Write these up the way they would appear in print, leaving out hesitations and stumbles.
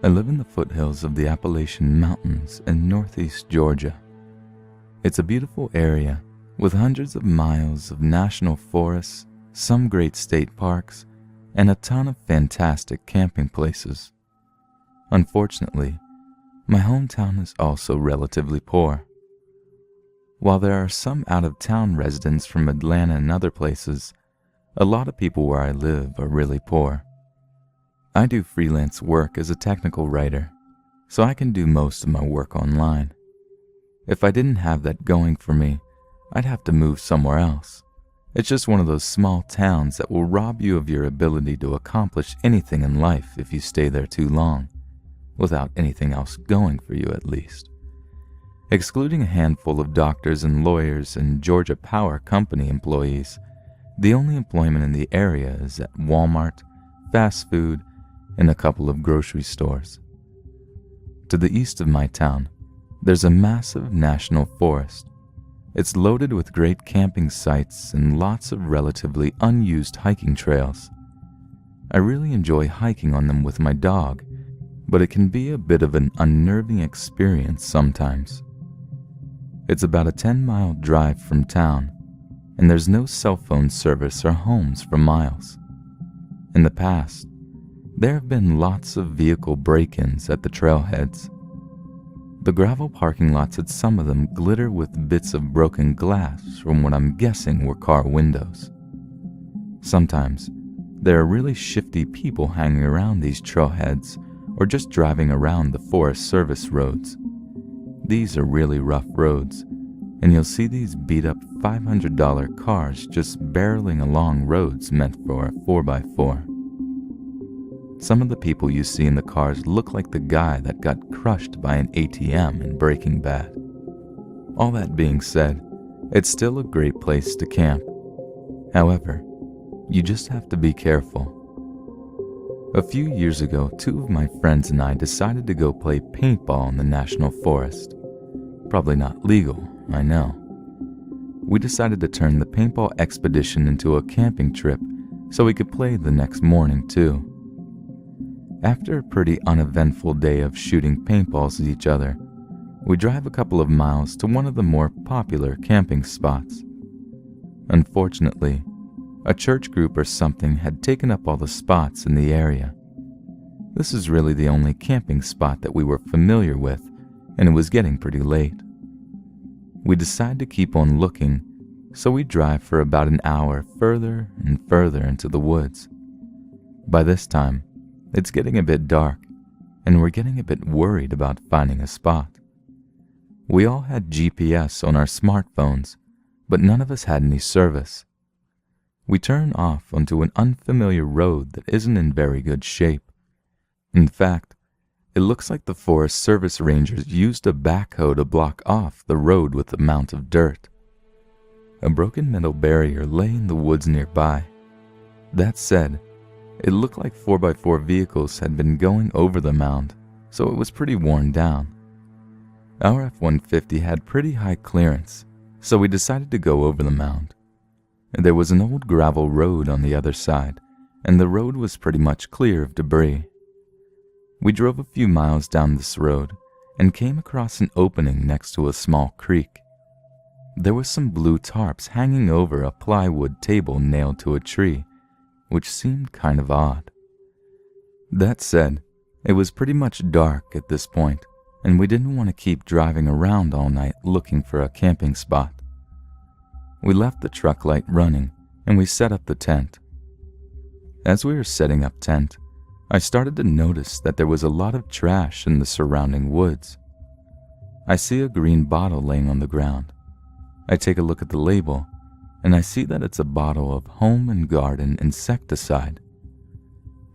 I live in the foothills of the Appalachian Mountains in northeast Georgia. It's a beautiful area with hundreds of miles of national forests, some great state parks, and a ton of fantastic camping places. Unfortunately, my hometown is also relatively poor. While there are some out-of-town residents from Atlanta and other places, a lot of people where I live are really poor. I do freelance work as a technical writer, so I can do most of my work online. If I didn't have that going for me, I'd have to move somewhere else. It's just one of those small towns that will rob you of your ability to accomplish anything in life if you stay there too long, without anything else going for you at least. Excluding a handful of doctors and lawyers and Georgia Power Company employees, the only employment in the area is at Walmart, fast food, and a couple of grocery stores. To the east of my town, there's a massive national forest. It's loaded with great camping sites and lots of relatively unused hiking trails. I really enjoy hiking on them with my dog, but it can be a bit of an unnerving experience sometimes. It's about a 10-mile drive from town, and there's no cell phone service or homes for miles. In the past, there have been lots of vehicle break-ins at the trailheads. The gravel parking lots at some of them glitter with bits of broken glass from what I'm guessing were car windows. Sometimes, there are really shifty people hanging around these trailheads or just driving around the Forest Service roads. These are really rough roads, and you'll see these beat-up $500 cars just barreling along roads meant for a 4x4. Some of the people you see in the cars look like the guy that got crushed by an ATM in Breaking Bad. All that being said, it's still a great place to camp. However, you just have to be careful. A few years ago, two of my friends and I decided to go play paintball in the National Forest. Probably not legal, I know. We decided to turn the paintball expedition into a camping trip so we could play the next morning too. After a pretty uneventful day of shooting paintballs at each other, we drive a couple of miles to one of the more popular camping spots. Unfortunately, a church group or something had taken up all the spots in the area. This is really the only camping spot that we were familiar with, and it was getting pretty late. We decide to keep on looking, so we drive for about an hour further and further into the woods. By this time, it's getting a bit dark, and we're getting a bit worried about finding a spot. We all had GPS on our smartphones, but none of us had any service. We turn off onto an unfamiliar road that isn't in very good shape. In fact, it looks like the Forest Service rangers used a backhoe to block off the road with a mound of dirt. A broken metal barrier lay in the woods nearby. That said, it looked like 4x4 vehicles had been going over the mound, so it was pretty worn down. Our F-150 had pretty high clearance, so we decided to go over the mound. There was an old gravel road on the other side, and the road was pretty much clear of debris. We drove a few miles down this road and came across an opening next to a small creek. There were some blue tarps hanging over a plywood table nailed to a tree, which seemed kind of odd. That said, it was pretty much dark at this point, and we didn't want to keep driving around all night looking for a camping spot. We left the truck light running, and we set up the tent. As we were setting up tent, I started to notice that there was a lot of trash in the surrounding woods. I see a green bottle laying on the ground. I take a look at the label, and I see that it's a bottle of Home and Garden insecticide.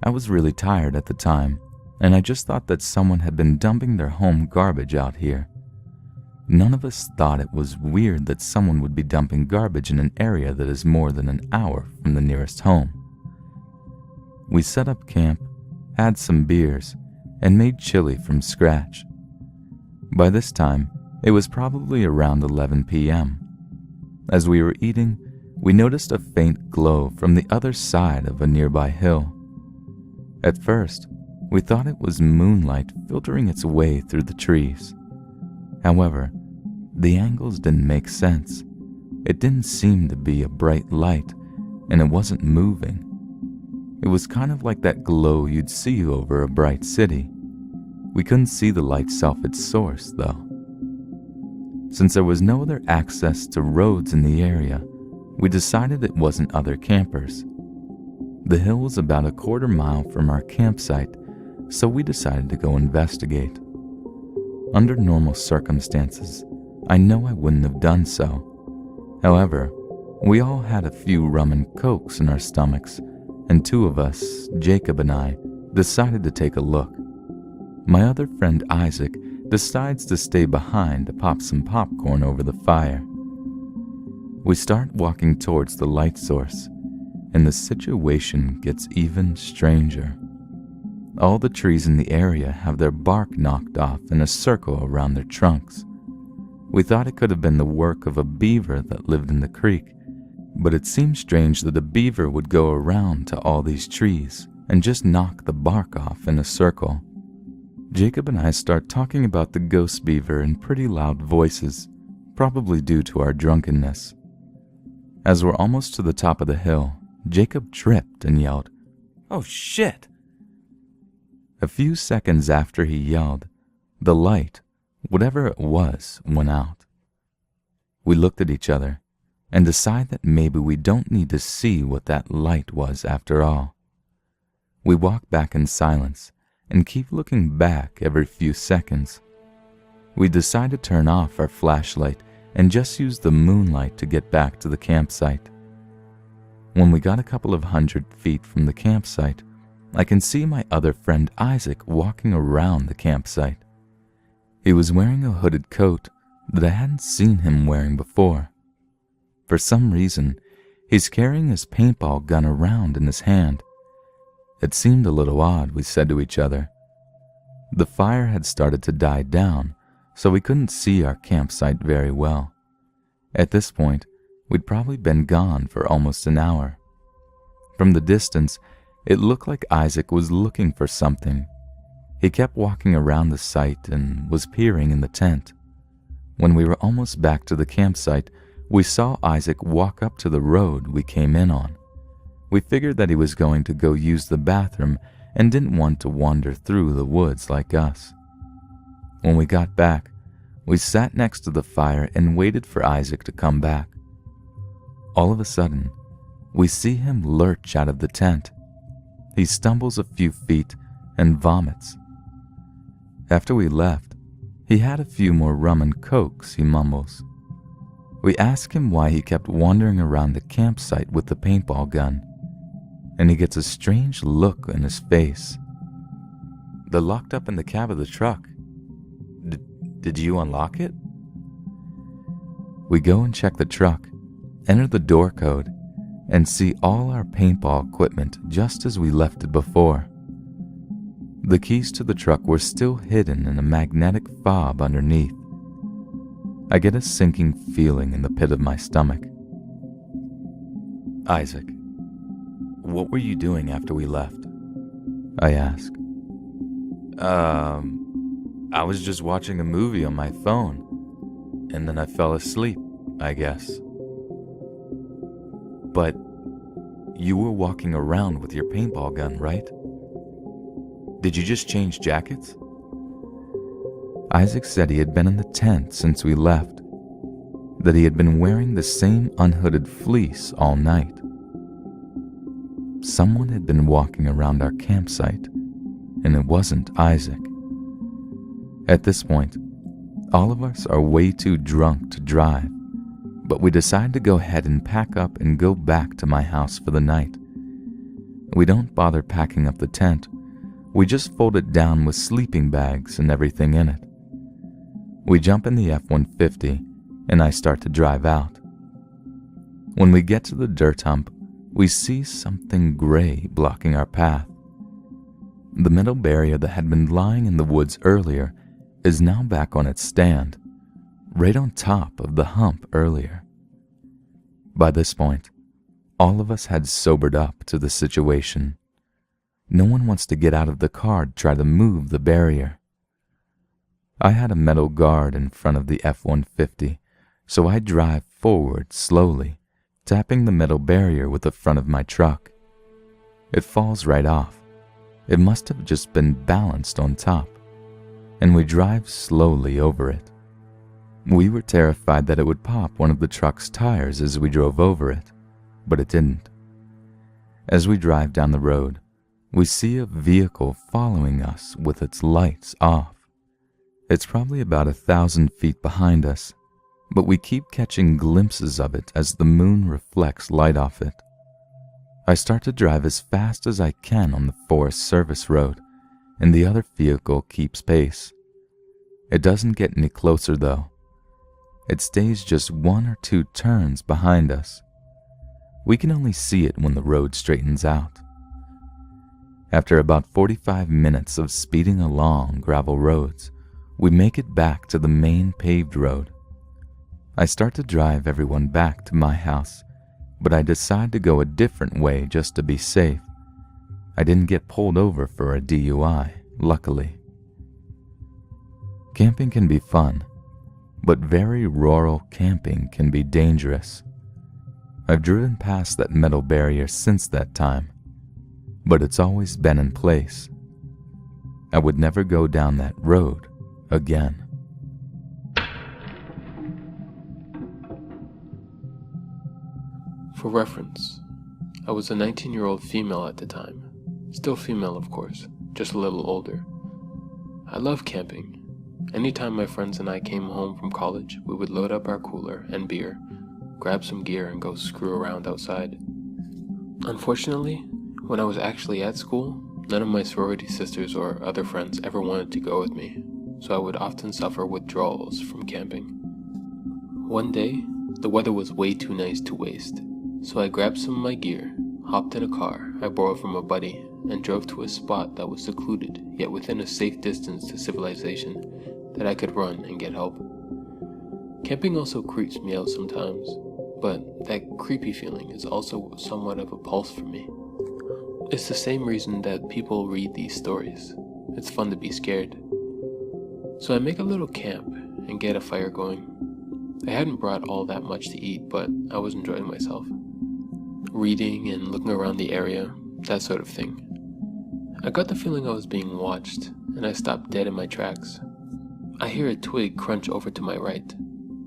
I was really tired at the time, and I just thought that someone had been dumping their home garbage out here. None of us thought it was weird that someone would be dumping garbage in an area that is more than an hour from the nearest home. We set up camp, had some beers, and made chili from scratch. By this time, it was probably around 11 p.m. As we were eating, we noticed a faint glow from the other side of a nearby hill. At first, We thought it was moonlight filtering its way through the trees. However, the angles didn't make sense. It didn't seem to be a bright light, and it wasn't moving. It was kind of like that glow you'd see over a bright city. We couldn't see the light's off its source, though. Since there was no other access to roads in the area, we decided it wasn't other campers. The hill was about a quarter mile from our campsite, so we decided to go investigate. Under normal circumstances, I know I wouldn't have done so. However, we all had a few rum and cokes in our stomachs, and two of us, Jacob and I, decided to take a look. My other friend Isaac decides to stay behind to pop some popcorn over the fire. We start walking towards the light source, and the situation gets even stranger. All the trees in the area have their bark knocked off in a circle around their trunks. We thought it could have been the work of a beaver that lived in the creek, but it seemed strange that a beaver would go around to all these trees and just knock the bark off in a circle. Jacob and I start talking about the ghost beaver in pretty loud voices, probably due to our drunkenness. As we're almost to the top of the hill, Jacob tripped and yelled, "Oh shit!" A few seconds after he yelled, the light, whatever it was, went out. We looked at each other and decided that maybe we don't need to see what that light was after all. We walk back in silence and keep looking back every few seconds. We decide to turn off our flashlight and just use the moonlight to get back to the campsite. When we got a couple of 100 feet from the campsite, I can see my other friend Isaac walking around the campsite. He was wearing a hooded coat that I hadn't seen him wearing before. For some reason, he's carrying his paintball gun around in his hand. It seemed a little odd, we said to each other. The fire had started to die down, so we couldn't see our campsite very well. At this point, we'd probably been gone for almost an hour. From the distance, it looked like Isaac was looking for something. He kept walking around the site and was peering in the tent. When we were almost back to the campsite, we saw Isaac walk up to the road we came in on. We figured that he was going to go use the bathroom and didn't want to wander through the woods like us. When we got back, we sat next to the fire and waited for Isaac to come back. All of a sudden, we see him lurch out of the tent. He stumbles a few feet and vomits. After we left, he had a few more rum and cokes, he mumbles. We ask him why he kept wandering around the campsite with the paintball gun, and he gets a strange look in his face. "They're locked up in the cab of the truck. Did you unlock it?" We go and check the truck, enter the door code, and see all our paintball equipment just as we left it before. The keys to the truck were still hidden in a magnetic fob underneath. I get a sinking feeling in the pit of my stomach. "Isaac, what were you doing after we left?" I ask. I was just watching a movie on my phone, and then I fell asleep, I guess." "But you were walking around with your paintball gun, right? Did you just change jackets?" Isaac said he had been in the tent since we left, that he had been wearing the same unhooded fleece all night. Someone had been walking around our campsite, and it wasn't Isaac. At this point, all of us are way too drunk to drive, but we decide to go ahead and pack up and go back to my house for the night. We don't bother packing up the tent. We just fold it down with sleeping bags and everything in it. We jump in the F-150 and I start to drive out. When we get to the dirt hump, we see something gray blocking our path. The metal barrier that had been lying in the woods earlier is now back on its stand, right on top of the hump earlier. By this point, all of us had sobered up to the situation. No one wants to get out of the car to try to move the barrier. I had a metal guard in front of the F-150, so I drive forward slowly, tapping the metal barrier with the front of my truck. It falls right off. It must have just been balanced on top, and we drive slowly over it. We were terrified that it would pop one of the truck's tires as we drove over it, but it didn't. As we drive down the road, we see a vehicle following us with its lights off. It's probably about 1,000 feet behind us, but we keep catching glimpses of it as the moon reflects light off it. I start to drive as fast as I can on the Forest Service road, and the other vehicle keeps pace. It doesn't get any closer though. It stays just 1 or 2 turns behind us. We can only see it when the road straightens out. After about 45 minutes of speeding along gravel roads, we make it back to the main paved road. I start to drive everyone back to my house, but I decide to go a different way just to be safe. I didn't get pulled over for a DUI, luckily. Camping can be fun, but very rural camping can be dangerous. I've driven past that metal barrier since that time, but it's always been in place. I would never go down that road again. For reference, I was a 19-year-old female at the time. Still female, of course, just a little older. I love camping. Anytime my friends and I came home from college, we would load up our cooler and beer, grab some gear, and go screw around outside. Unfortunately, when I was actually at school, none of my sorority sisters or other friends ever wanted to go with me, so I would often suffer withdrawals from camping. One day, the weather was way too nice to waste, so I grabbed some of my gear, hopped in a car I borrowed from a buddy, and drove to a spot that was secluded yet within a safe distance to civilization that I could run and get help. Camping also creeps me out sometimes, but that creepy feeling is also somewhat of a pulse for me. It's the same reason that people read these stories. It's fun to be scared. So I make a little camp and get a fire going. I hadn't brought all that much to eat, but I was enjoying myself. Reading and looking around the area, that sort of thing. I got the feeling I was being watched, and I stopped dead in my tracks. I hear a twig crunch over to my right,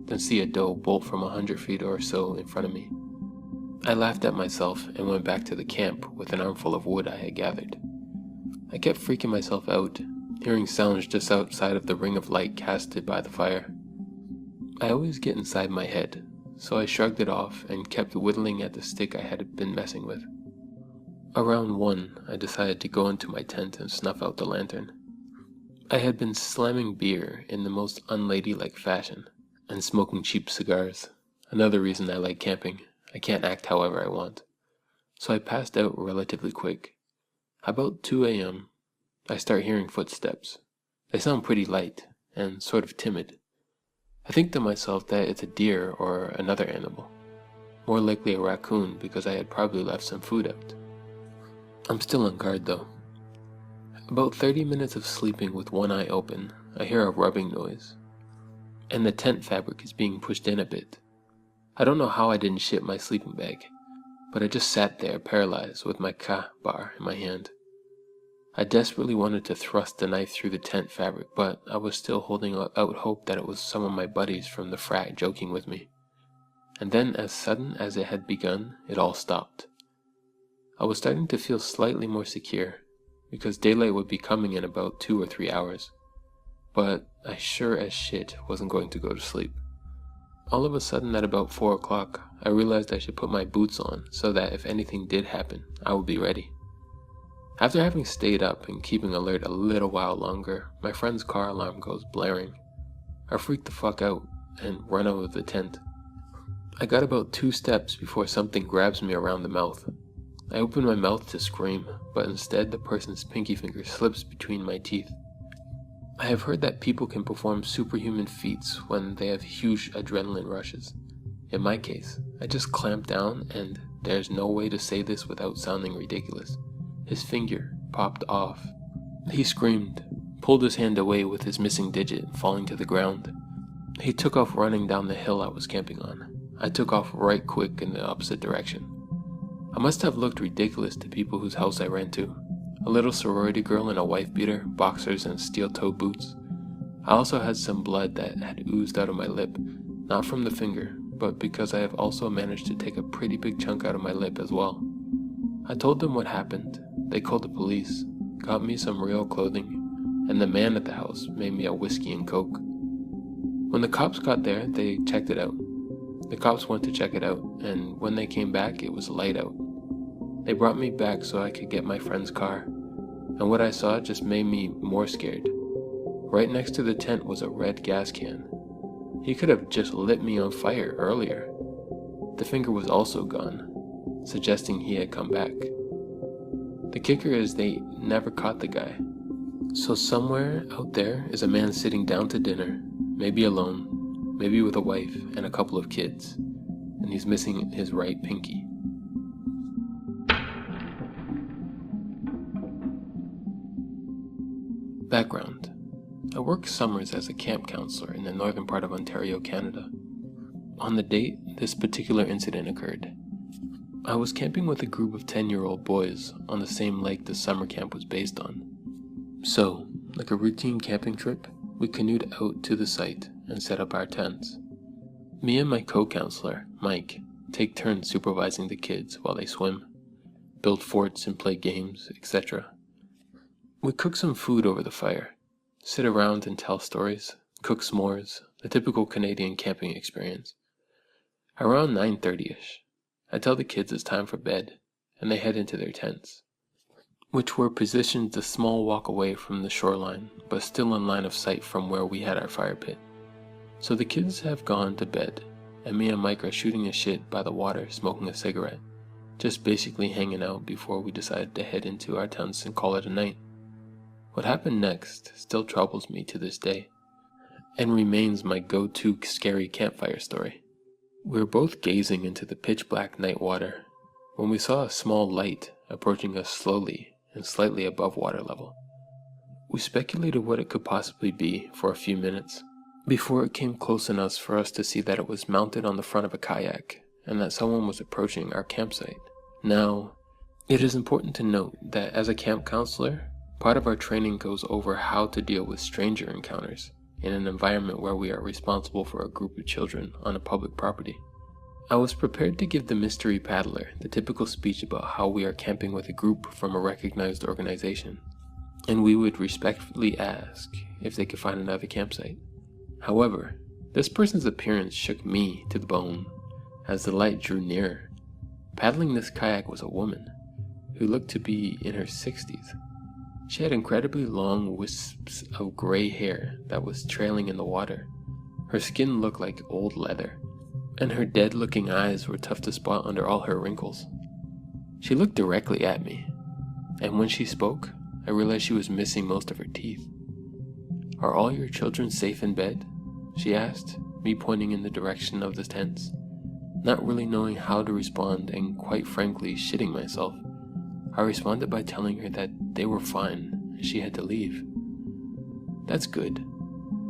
then see a doe bolt from 100 feet or so in front of me. I laughed at myself and went back to the camp with an armful of wood I had gathered. I kept freaking myself out, hearing sounds just outside of the ring of light casted by the fire. I always get inside my head, so I shrugged it off and kept whittling at the stick I had been messing with. Around 1, I decided to go into my tent and snuff out the lantern. I had been slamming beer in the most unladylike fashion, and smoking cheap cigars. Another reason I like camping. I can't act however I want. So I passed out relatively quick. About 2 a.m., I start hearing footsteps. They sound pretty light, and sort of timid. I think to myself that it's a deer or another animal. More likely a raccoon because I had probably left some food out. I'm still on guard though. About 30 minutes of sleeping with one eye open, I hear a rubbing noise. And the tent fabric is being pushed in a bit. I don't know how I didn't shit my sleeping bag, but I just sat there paralyzed with my ka bar in my hand. I desperately wanted to thrust the knife through the tent fabric, but I was still holding out hope that it was some of my buddies from the frat joking with me. And then, as sudden as it had begun, it all stopped. I was starting to feel slightly more secure, because daylight would be coming in about 2 or 3 hours. But I sure as shit wasn't going to go to sleep. All of a sudden at about 4 o'clock, I realized I should put my boots on so that if anything did happen, I would be ready. After having stayed up and keeping alert a little while longer, my friend's car alarm goes blaring. I freak the fuck out and run out of the tent. I got about 2 steps before something grabs me around the mouth. I open my mouth to scream, but instead the person's pinky finger slips between my teeth. I have heard that people can perform superhuman feats when they have huge adrenaline rushes. In my case, I just clamped down, and there's no way to say this without sounding ridiculous. His finger popped off. He screamed, pulled his hand away with his missing digit falling to the ground. He took off running down the hill I was camping on. I took off right quick in the opposite direction. I must have looked ridiculous to people whose house I ran to. A little sorority girl in a wife beater, boxers, and steel-toed boots. I also had some blood that had oozed out of my lip, not from the finger, but because I have also managed to take a pretty big chunk out of my lip as well. I told them what happened. They called the police, got me some real clothing, and the man at the house made me a whiskey and coke. When the cops got there, they checked it out. The cops went to check it out, and when they came back, it was light out. They brought me back so I could get my friend's car, and what I saw just made me more scared. Right next to the tent was a red gas can. He could have just lit me on fire earlier. The finger was also gone, suggesting he had come back. The kicker is they never caught the guy. So somewhere out there is a man sitting down to dinner, maybe alone, maybe with a wife and a couple of kids, and he's missing his right pinky. Background. I work summers as a camp counselor in the northern part of Ontario, Canada. On the date this particular incident occurred, I was camping with a group of 10-year-old boys on the same lake the summer camp was based on. So, like a routine camping trip, we canoed out to the site and set up our tents. Me and my co-counselor, Mike, take turns supervising the kids while they swim, build forts and play games, etc. We cook some food over the fire, sit around and tell stories, cook s'mores, the typical Canadian camping experience. Around 9:30ish, I tell the kids it's time for bed, and they head into their tents, which were positioned a small walk away from the shoreline, but still in line of sight from where we had our fire pit. So the kids have gone to bed, and me and Mike are shooting the shit by the water, smoking a cigarette, just basically hanging out before we decided to head into our tents and call it a night. What happened next still troubles me to this day, and remains my go-to scary campfire story. We were both gazing into the pitch-black night water when we saw a small light approaching us slowly and slightly above water level. We speculated what it could possibly be for a few minutes, before it came close enough for us to see that it was mounted on the front of a kayak and that someone was approaching our campsite. Now, it is important to note that as a camp counselor, part of our training goes over how to deal with stranger encounters in an environment where we are responsible for a group of children on a public property. I was prepared to give the mystery paddler the typical speech about how we are camping with a group from a recognized organization, and we would respectfully ask if they could find another campsite. However, this person's appearance shook me to the bone as the light drew nearer. Paddling this kayak was a woman who looked to be in her 60s. She had incredibly long wisps of gray hair that was trailing in the water. Her skin looked like old leather, and her dead-looking eyes were tough to spot under all her wrinkles. She looked directly at me, and when she spoke, I realized she was missing most of her teeth. "Are all your children safe in bed?" she asked, me pointing in the direction of the tents, not really knowing how to respond and quite frankly shitting myself. I responded by telling her that they were fine and she had to leave. "That's good,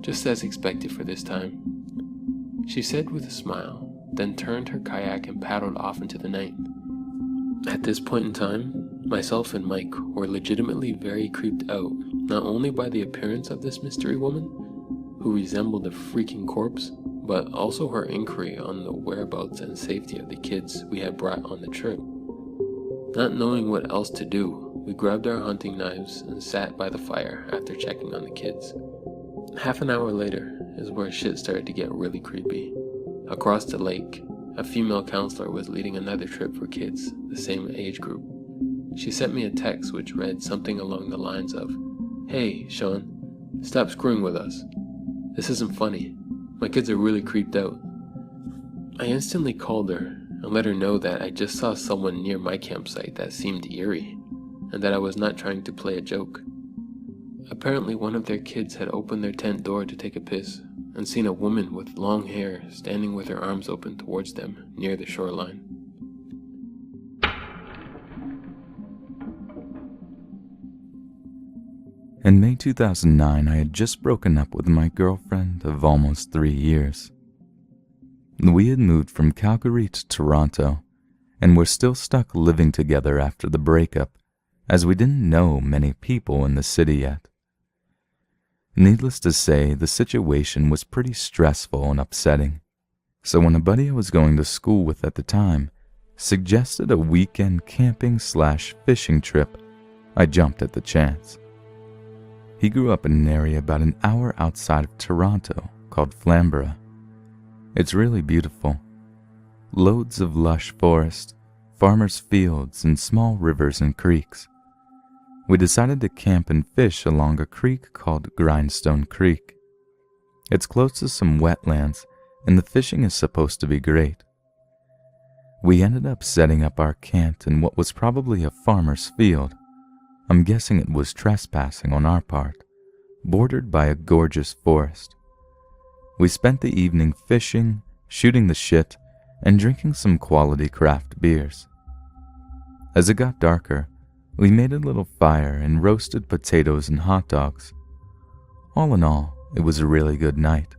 just as expected for this time," she said with a smile, then turned her kayak and paddled off into the night. At this point in time, myself and Mike were legitimately very creeped out, not only by the appearance of this mystery woman, who resembled a freaking corpse, but also her inquiry on the whereabouts and safety of the kids we had brought on the trip. Not knowing what else to do, we grabbed our hunting knives and sat by the fire after checking on the kids. Half an hour later is where shit started to get really creepy. Across the lake, a female counselor was leading another trip for kids the same age group. She sent me a text which read something along the lines of, "Hey, Sean, stop screwing with us. This isn't funny. My kids are really creeped out." I instantly called her and let her know that I just saw someone near my campsite that seemed eerie, and that I was not trying to play a joke. Apparently one of their kids had opened their tent door to take a piss, and seen a woman with long hair standing with her arms open towards them near the shoreline. In May 2009, I had just broken up with my girlfriend of almost 3 years. We had moved from Calgary to Toronto, and were still stuck living together after the breakup, as we didn't know many people in the city yet. Needless to say, the situation was pretty stressful and upsetting, so when a buddy I was going to school with at the time suggested a weekend camping/fishing trip, I jumped at the chance. He grew up in an area about an hour outside of Toronto called Flamborough. It's really beautiful. Loads of lush forest, farmers' fields, and small rivers and creeks. We decided to camp and fish along a creek called Grindstone Creek. It's close to some wetlands, and the fishing is supposed to be great. We ended up setting up our camp in what was probably a farmer's field. I'm guessing it was trespassing on our part, bordered by a gorgeous forest. We spent the evening fishing, shooting the shit, and drinking some quality craft beers. As it got darker, we made a little fire and roasted potatoes and hot dogs. All in all, it was a really good night.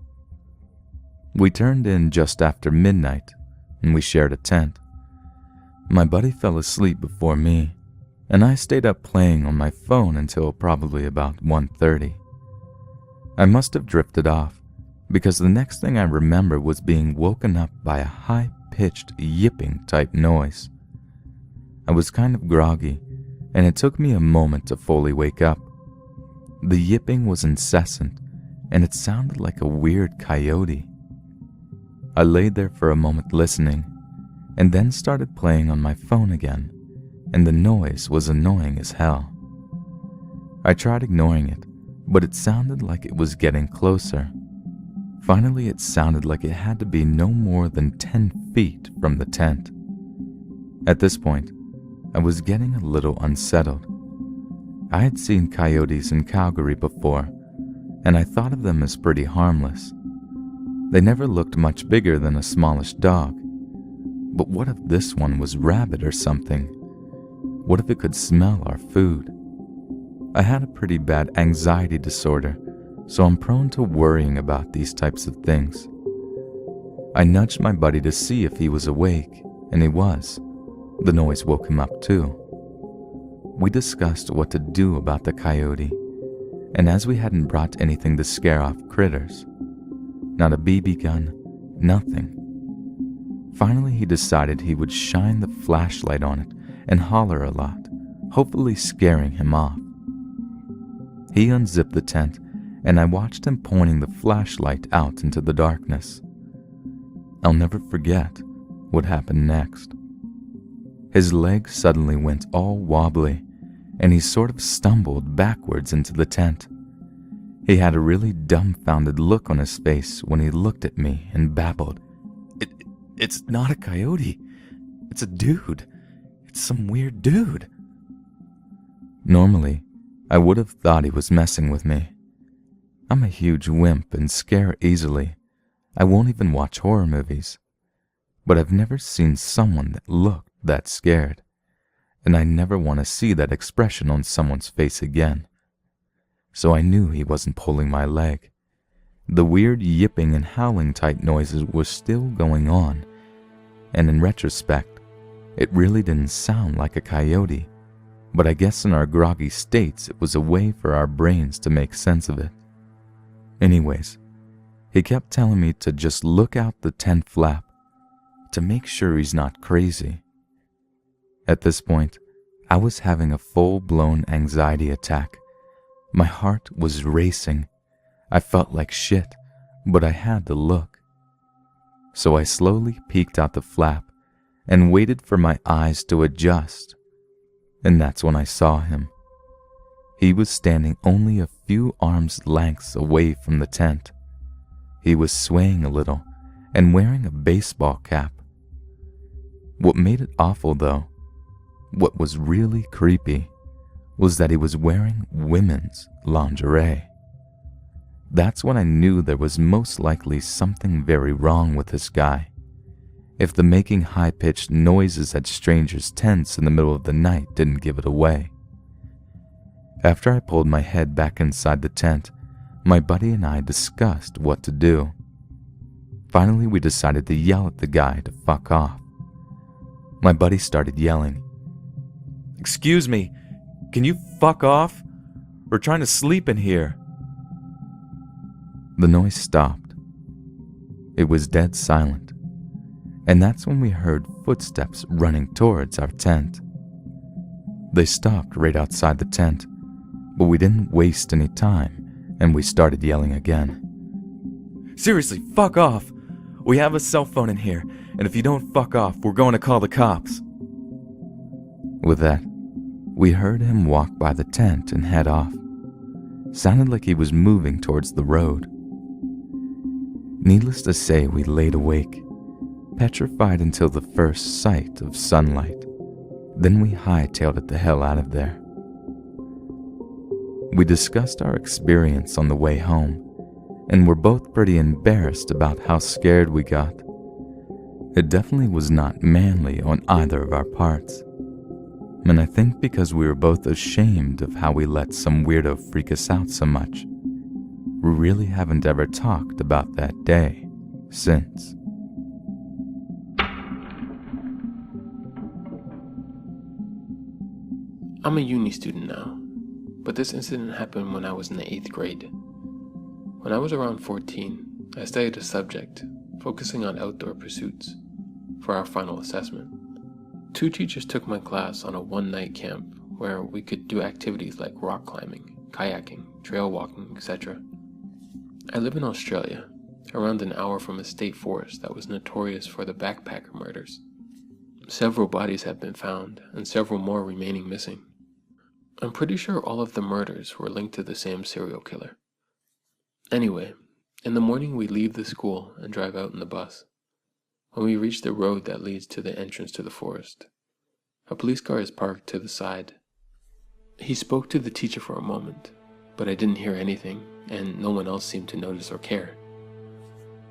We turned in just after midnight, and we shared a tent. My buddy fell asleep before me, and I stayed up playing on my phone until probably about 1:30. I must have drifted off, because the next thing I remember was being woken up by a high-pitched yipping type noise. I was kind of groggy, and it took me a moment to fully wake up. The yipping was incessant, and it sounded like a weird coyote. I laid there for a moment listening, and then started playing on my phone again, and the noise was annoying as hell. I tried ignoring it, but it sounded like it was getting closer. Finally, it sounded like it had to be no more than 10 feet from the tent. At this point, I was getting a little unsettled. I had seen coyotes in Calgary before, and I thought of them as pretty harmless. They never looked much bigger than a smallish dog. But what if this one was rabid or something? What if it could smell our food? I had a pretty bad anxiety disorder, so I'm prone to worrying about these types of things. I nudged my buddy to see if he was awake, and he was. The noise woke him up too. We discussed what to do about the coyote, and as we hadn't brought anything to scare off critters, not a BB gun, nothing. Finally, he decided he would shine the flashlight on it and holler a lot, hopefully scaring him off. He unzipped the tent, and I watched him pointing the flashlight out into the darkness. I'll never forget what happened next. His leg suddenly went all wobbly, and he sort of stumbled backwards into the tent. He had a really dumbfounded look on his face when he looked at me and babbled, It's not a coyote. It's a dude. It's some weird dude. Normally, I would have thought he was messing with me. I'm a huge wimp and scare easily. I won't even watch horror movies. But I've never seen someone that looked that scared, and I never want to see that expression on someone's face again. So I knew he wasn't pulling my leg. The weird yipping and howling type noises were still going on, and in retrospect, it really didn't sound like a coyote, but I guess in our groggy states it was a way for our brains to make sense of it. Anyways, he kept telling me to just look out the tent flap, to make sure he's not crazy. At this point, I was having a full-blown anxiety attack. My heart was racing. I felt like shit, but I had to look. So I slowly peeked out the flap and waited for my eyes to adjust. And that's when I saw him. He was standing only a few arms' lengths away from the tent. He was swaying a little and wearing a baseball cap. What made it awful though, what was really creepy, was that he was wearing women's lingerie. That's when I knew there was most likely something very wrong with this guy. If the making high-pitched noises at strangers' tents in the middle of the night didn't give it away. After I pulled my head back inside the tent, my buddy and I discussed what to do. Finally, we decided to yell at the guy to fuck off. My buddy started yelling, "Excuse me, can you fuck off? We're trying to sleep in here." The noise stopped. It was dead silent, and that's when we heard footsteps running towards our tent. They stopped right outside the tent, but we didn't waste any time, and we started yelling again. "Seriously, fuck off! We have a cell phone in here, and if you don't fuck off, we're going to call the cops." With that, we heard him walk by the tent and head off. Sounded like he was moving towards the road. Needless to say, we laid awake, petrified until the first sight of sunlight. Then we hightailed it the hell out of there. We discussed our experience on the way home, and were both pretty embarrassed about how scared we got. It definitely was not manly on either of our parts. And I think because we were both ashamed of how we let some weirdo freak us out so much, we really haven't ever talked about that day since. I'm a uni student now, but this incident happened when I was in the 8th grade. When I was around 14, I studied a subject focusing on outdoor pursuits for our final assessment. 2 teachers took my class on a one-night camp where we could do activities like rock climbing, kayaking, trail walking, etc. I live in Australia, around an hour from a state forest that was notorious for the backpacker murders. Several bodies have been found, and several more remaining missing. I'm pretty sure all of the murders were linked to the same serial killer. Anyway, in the morning we leave the school and drive out in the bus. When we reach the road that leads to the entrance to the forest, a police car is parked to the side. He spoke to the teacher for a moment, but I didn't hear anything, and no one else seemed to notice or care.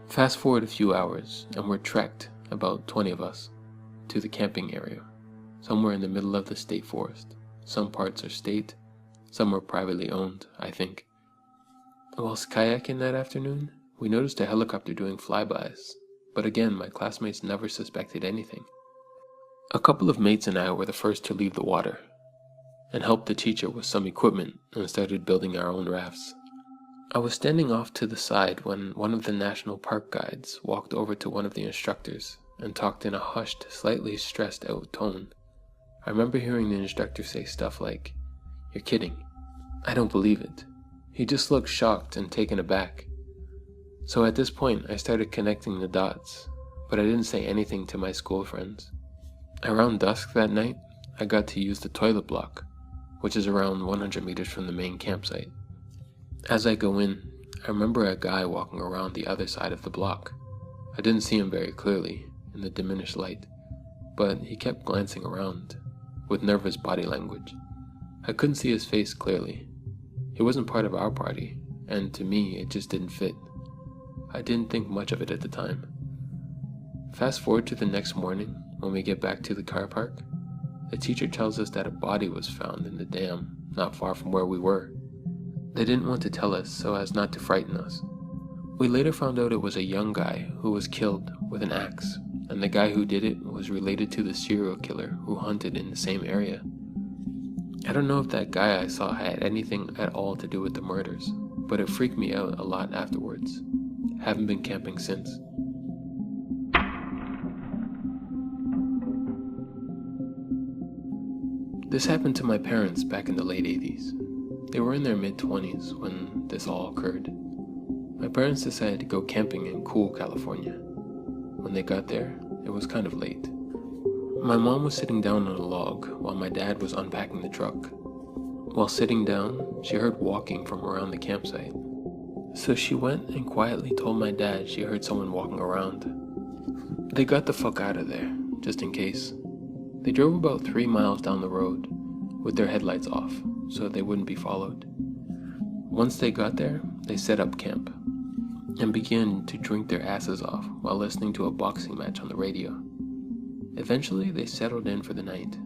Fast forward a few hours, and we're trekked, about 20 of us, to the camping area, somewhere in the middle of the state forest. Some parts are state, some are privately owned, I think. Whilst kayaking that afternoon, we noticed a helicopter doing flybys, but again, my classmates never suspected anything. A couple of mates and I were the first to leave the water, and helped the teacher with some equipment and started building our own rafts. I was standing off to the side when one of the national park guides walked over to one of the instructors and talked in a hushed, slightly stressed out tone. I remember hearing the instructor say stuff like, "You're kidding. I don't believe it." He just looked shocked and taken aback. So at this point, I started connecting the dots, but I didn't say anything to my school friends. Around dusk that night, I got to use the toilet block, which is around 100 meters from the main campsite. As I go in, I remember a guy walking around the other side of the block. I didn't see him very clearly in the diminished light, but he kept glancing around, with nervous body language. I couldn't see his face clearly. He wasn't part of our party, and to me, it just didn't fit. I didn't think much of it at the time. Fast forward to the next morning, when we get back to the car park, the teacher tells us that a body was found in the dam, not far from where we were. They didn't want to tell us so as not to frighten us. We later found out it was a young guy who was killed with an axe, and the guy who did it was related to the serial killer who hunted in the same area. I don't know if that guy I saw had anything at all to do with the murders, but it freaked me out a lot afterwards. Haven't been camping since. This happened to my parents back in the late 80s. They were in their mid-20s when this all occurred. My parents decided to go camping in cool California. When they got there, it was kind of late. My mom was sitting down on a log while my dad was unpacking the truck. While sitting down, she heard walking from around the campsite. So she went and quietly told my dad she heard someone walking around. They got the fuck out of there, just in case. They drove about 3 miles down the road, with their headlights off, so they wouldn't be followed. Once they got there, they set up camp, and began to drink their asses off while listening to a boxing match on the radio. Eventually, they settled in for the night.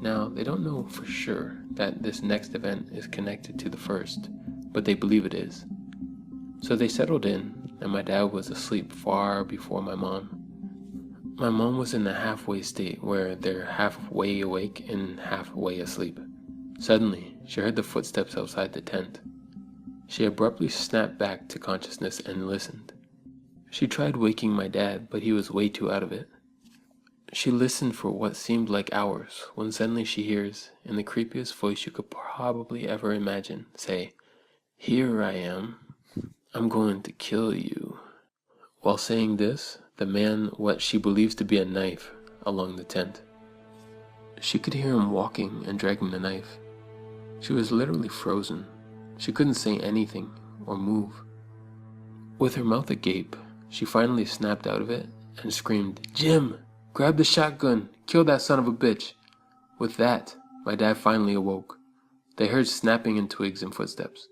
Now, they don't know for sure that this next event is connected to the first, but they believe it is. So they settled in, and my dad was asleep far before my mom. My mom was in the halfway state where they're halfway awake and halfway asleep. Suddenly, she heard the footsteps outside the tent. She abruptly snapped back to consciousness and listened. She tried waking my dad, but he was way too out of it. She listened for what seemed like hours, when suddenly she hears, in the creepiest voice you could probably ever imagine, say, "Here I am. I'm going to kill you." While saying this, the man what she believes to be a knife along the tent. She could hear him walking and dragging the knife. She was literally frozen. She couldn't say anything or move. With her mouth agape, she finally snapped out of it and screamed, "Jim, grab the shotgun, kill that son of a bitch." With that, my dad finally awoke. They heard snapping in twigs and footsteps,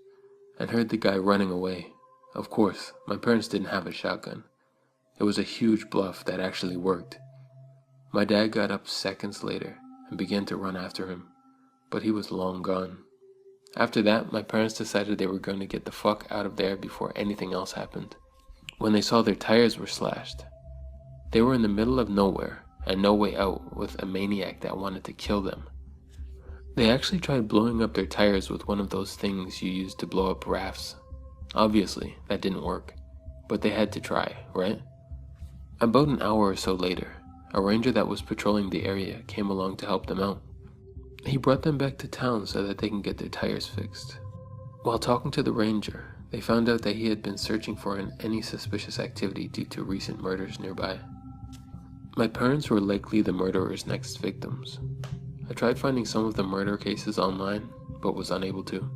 and heard the guy running away. Of course, my parents didn't have a shotgun. It was a huge bluff that actually worked. My dad got up seconds later and began to run after him, but he was long gone. After that, my parents decided they were going to get the fuck out of there before anything else happened. When they saw their tires were slashed, they were in the middle of nowhere and no way out with a maniac that wanted to kill them. They actually tried blowing up their tires with one of those things you use to blow up rafts. Obviously, that didn't work, but they had to try, right? About an hour or so later, a ranger that was patrolling the area came along to help them out. He brought them back to town so that they can get their tires fixed. While talking to the ranger, they found out that he had been searching for any suspicious activity due to recent murders nearby. My parents were likely the murderer's next victims. I tried finding some of the murder cases online, but was unable to.